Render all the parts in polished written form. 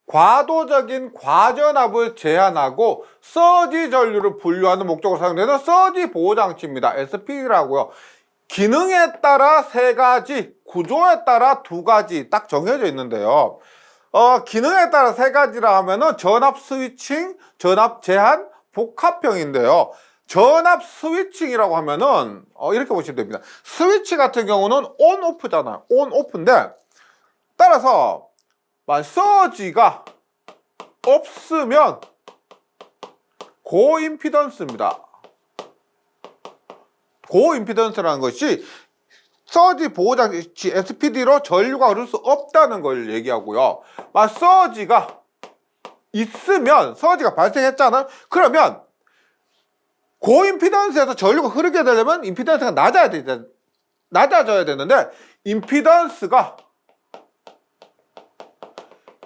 과도적인 과전압을 제한하고 서지 전류를 분류하는 목적으로 사용되는 서지 보호장치입니다. SPD라고요. 기능에 따라 3가지, 구조에 따라 2가지 딱 정해져 있는데요. 기능에 따라 3가지라 하면은 전압 스위칭, 전압 제한, 복합형인데요. 전압 스위칭이라고 하면은 이렇게 보시면 됩니다. 스위치 같은 경우는 온 오프잖아요. 온 오프인데 따라서 서지가 없으면 고임피던스입니다. 고임피던스라는 것이 서지 보호장치 SPD로 전류가 흐를 수 없다는 걸 얘기하고요. 서지가 있으면, 서지가 발생했잖아요. 그러면 고임피던스에서 전류가 흐르게 되려면 임피던스가 낮아져야 되는데 임피던스가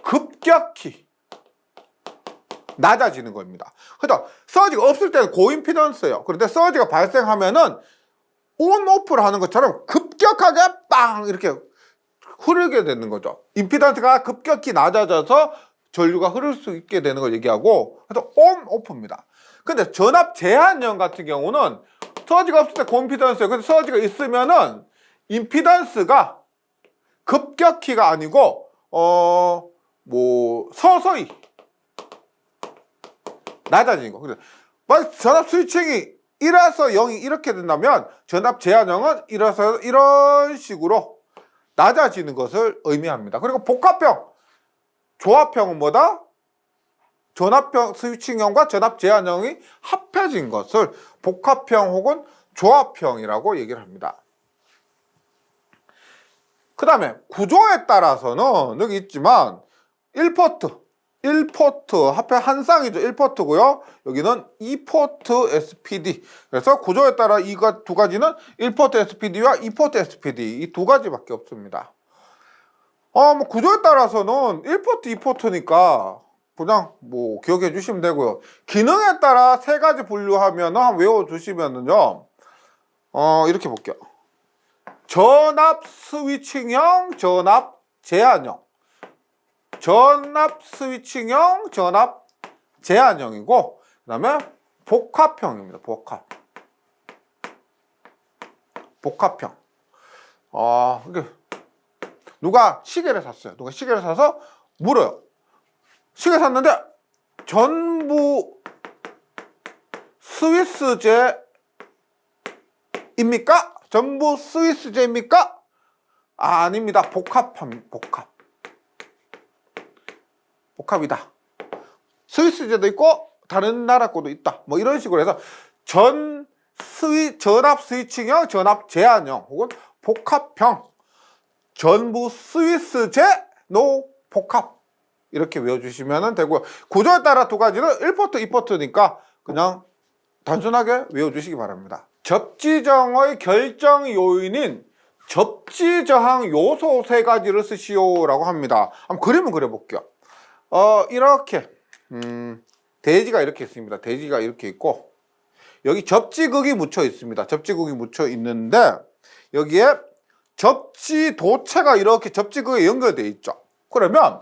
급격히 낮아지는 겁니다. 그래서 서지가 없을 때는 고임피던스예요. 그런데 서지가 발생하면은 온 오프를 하는 것처럼 급격하게 빵 이렇게 흐르게 되는 거죠. 임피던스가 급격히 낮아져서 전류가 흐를 수 있게 되는 걸 얘기하고, 그래서 온 오프입니다. 근데 전압 제한형 같은 경우는 서지가 없을 때 고임피던스예요. 근데 서지가 있으면은 임피던스가 급격히가 아니고 서서히 낮아지는 거. 그래서 전압 스위칭이 1에서 0이 이렇게 된다면 전압 제한형은 1에서 이런 식으로 낮아지는 것을 의미합니다. 그리고 복합형, 조합형은 뭐다? 전압형 스위칭형과 전압 제한형이 합해진 것을 복합형 혹은 조합형이라고 얘기를 합니다. 그 다음에 구조에 따라서는 여기 있지만 1포트 합해 한 쌍이죠. 1포트고요. 여기는 2포트 SPD. 그래서 구조에 따라 이 2가지는 1포트 SPD와 2포트 SPD 이 2가지밖에 없습니다. 구조에 따라서는 1포트, 2포트니까 그냥 기억해 주시면 되고요. 기능에 따라 3가지 분류하면 한번 외워주시면은요. 이렇게 볼게요. 전압 스위칭형, 전압 제한형. 전압 스위칭형, 전압 제한형이고, 그 다음에 복합형입니다. 복합형. 누가 시계를 샀어요. 누가 시계를 사서 물어요. 시계 샀는데 전부 스위스제입니까? 전부 스위스제입니까? 아닙니다. 복합이다. 스위스제도 있고 다른 나라 거도 있다. 이런 식으로 해서 전압 스위칭형, 전압 제한형 혹은 복합형, 전부 스위스제, 노 복합 이렇게 외워주시면 되고요. 구조에 따라 2가지는 1포트, 2포트니까 그냥 단순하게 외워주시기 바랍니다. 접지정의 결정 요인인 접지저항 요소 3가지를 쓰시오라고 합니다. 한번 그림을 그려볼게요. 이렇게 대지가 이렇게 있습니다. 대지가 이렇게 있고 여기 접지극이 묻혀 있습니다. 접지극이 묻혀 있는데 여기에 접지도체가 이렇게 접지극에 연결되어 있죠. 그러면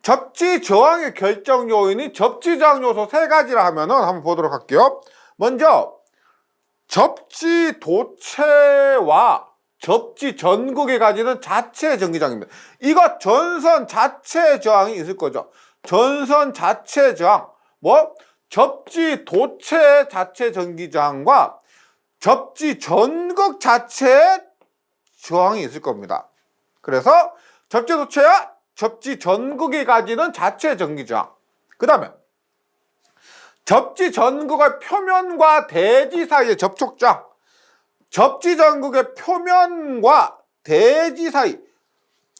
접지저항의 결정 요인이 접지저항 요소 3가지라 하면은 한번 보도록 할게요. 먼저 접지도체와 접지전극에 가지는 자체 전기장입니다. 이거 전선 자체 저항이 있을 거죠. 전선 자체 저항, 접지도체 자체 전기저항과 접지전극 자체 저항이 있을 겁니다. 그래서 접지도체와 접지전극이 가지는 자체 전기저항. 그 다음에 접지전극의 표면과 대지 사이의 접촉저항. 접지전극의 표면과 대지 사이,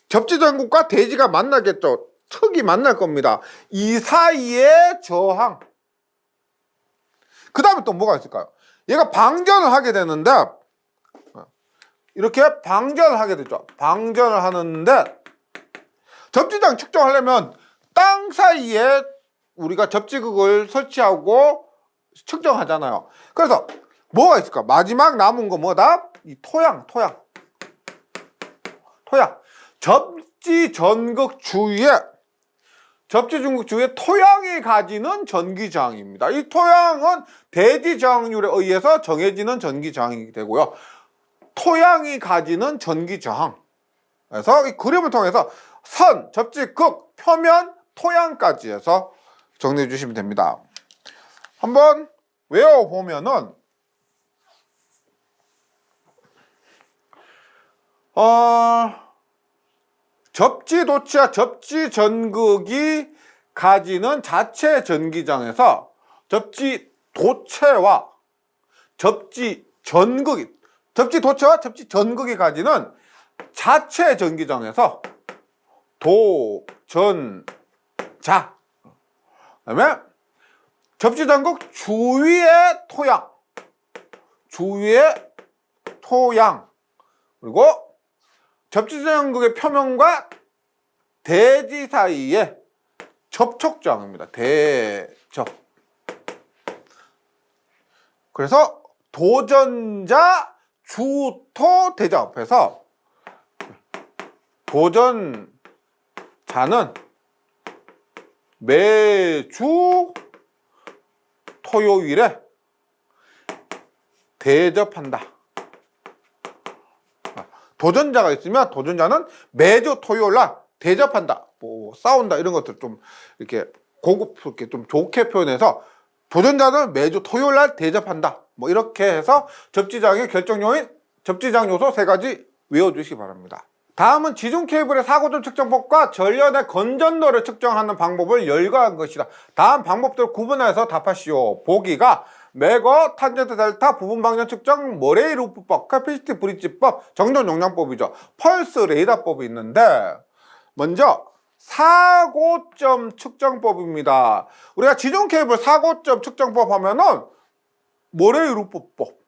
접지전극과 대지가 만나겠죠. 턱이 만날 겁니다. 이 사이의 저항. 그 다음에 또 뭐가 있을까요? 얘가 방전을 하게 되는데 이렇게 방전을 하게 되죠. 방전을 하는데 접지장 측정하려면 땅 사이에 우리가 접지극을 설치하고 측정하잖아요. 그래서 뭐가 있을까? 마지막 남은 거 뭐다? 이 토양. 접지전극 주위에 접지 중극 주위에 토양이 가지는 전기 저항입니다. 이 토양은 대지 저항률에 의해서 정해지는 전기 저항이 되고요. 토양이 가지는 전기 저항. 그래서 이 그림을 통해서 선, 접지, 극, 표면, 토양까지 해서 정리해 주시면 됩니다. 한번 외워보면은 접지 도치와 접지 전극이 가지는 자체 전기장에서 접지 도체와 접지 전극이 접지 도체와 접지 전극이 가지는 자체 전기장에서 도전자 그다음에 접지 전극 주위의 토양 그리고 접지 전극의 표면과 대지 사이의 접촉장입니다. 대접. 그래서 도전자 주토 대접해서 도전자는 매주 토요일에 대접한다. 도전자가 있으면 도전자는 매주 토요일 날 대접한다. 뭐 싸운다 이런 것들 좀 이렇게 고급스럽게 좀 좋게 표현해서 도전자는 매주 토요일 날 대접한다. 뭐 이렇게 해서 접지장의 결정 요인, 접지장 요소 3가지 외워주시기 바랍니다. 다음은 지중 케이블의 사고점 측정법과 전련의 건전도를 측정하는 방법을 열거한 것이다. 다음 방법들을 구분해서 답하시오. 보기가 매거, 탄젠트 델타, 부분 방전 측정, 머레이 루프법, 캐피시티 브릿지법, 정전 용량법이죠. 펄스 레이더법이 있는데 먼저 사고점 측정법입니다. 우리가 지중 케이블 사고점 측정법 하면은 머레이 루프법,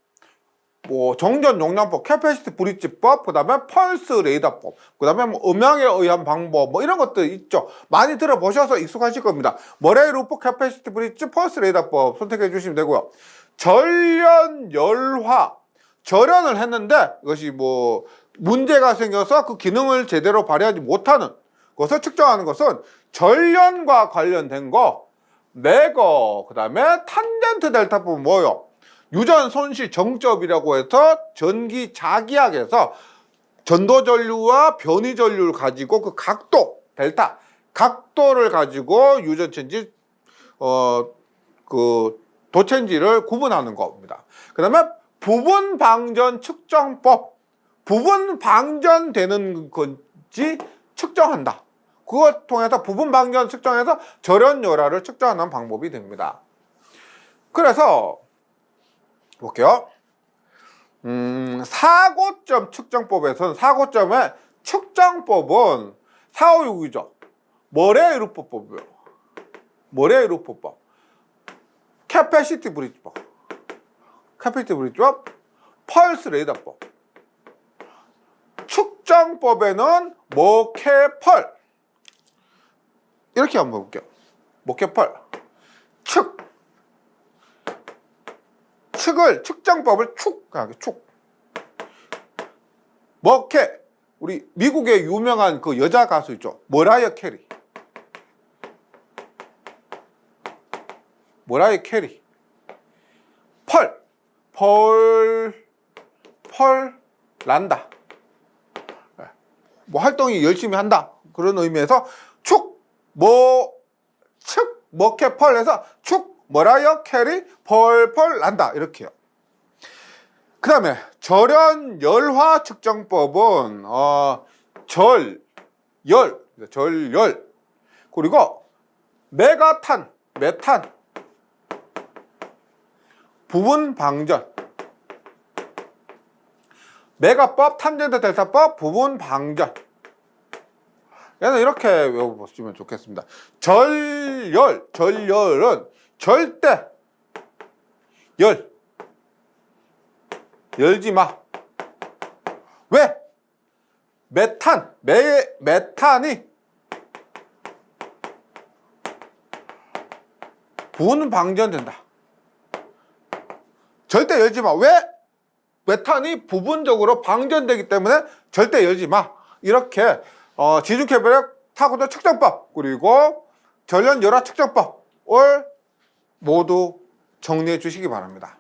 뭐 정전 용량법, 캐피시티 브릿지법, 그다음에 펄스 레이더법, 그다음에 뭐 음향에 의한 방법, 뭐 이런 것들 있죠. 많이 들어보셔서 익숙하실 겁니다. 머레이 루프, 캐피시티 브릿지, 펄스 레이더법 선택해 주시면 되고요. 전련 열화, 절연을 했는데 이것이 뭐 문제가 생겨서 그 기능을 제대로 발휘하지 못하는 것을 측정하는 것은 전련과 관련된 거, 매거, 그다음에 탄젠트 델타법은 뭐요? 유전 손실 정접이라고 해서 전기 자기약에서 전도 전류와 변이 전류를 가지고 그 각도 델타 각도를 가지고 유전 체인지 그 도체인지를 구분하는 겁니다. 그다음에 부분 방전 측정법, 부분 방전되는 건지 측정한다. 그걸 통해서 부분 방전 측정해서 절연 열화를 측정하는 방법이 됩니다. 그래서 볼게요. 사고점 측정법에서는 사고점의 측정법은 456이죠. 머레이 루프법이에요. 머레이 루프법, 캐피시티 브릿지법, 펄스 레이더법. 측정법에는 모케펄 이렇게 한번 볼게요. 모케펄 측을 측정법을 축 머케 우리 미국의 유명한 그 여자 가수 있죠. 머라이어 캐리 펄 난다. 뭐 활동이 열심히 한다 그런 의미에서 머케 펄에서 머라이어 캐리 펄 난다 이렇게요. 그 다음에 절연 열화 측정법은 절열 그리고 메탄 부분 방전, 메가법, 탄젠트 델타법, 부분 방전. 얘는 이렇게 외워보시면 좋겠습니다. 절열은 절대 열지 마. 왜? 메탄이 부분 방전된다. 절대 열지 마. 왜? 메탄이 부분적으로 방전되기 때문에 절대 열지 마. 이렇게 지중 케이블의 사고점 측정법 그리고 전련 열화 측정법을 모두 정리해 주시기 바랍니다.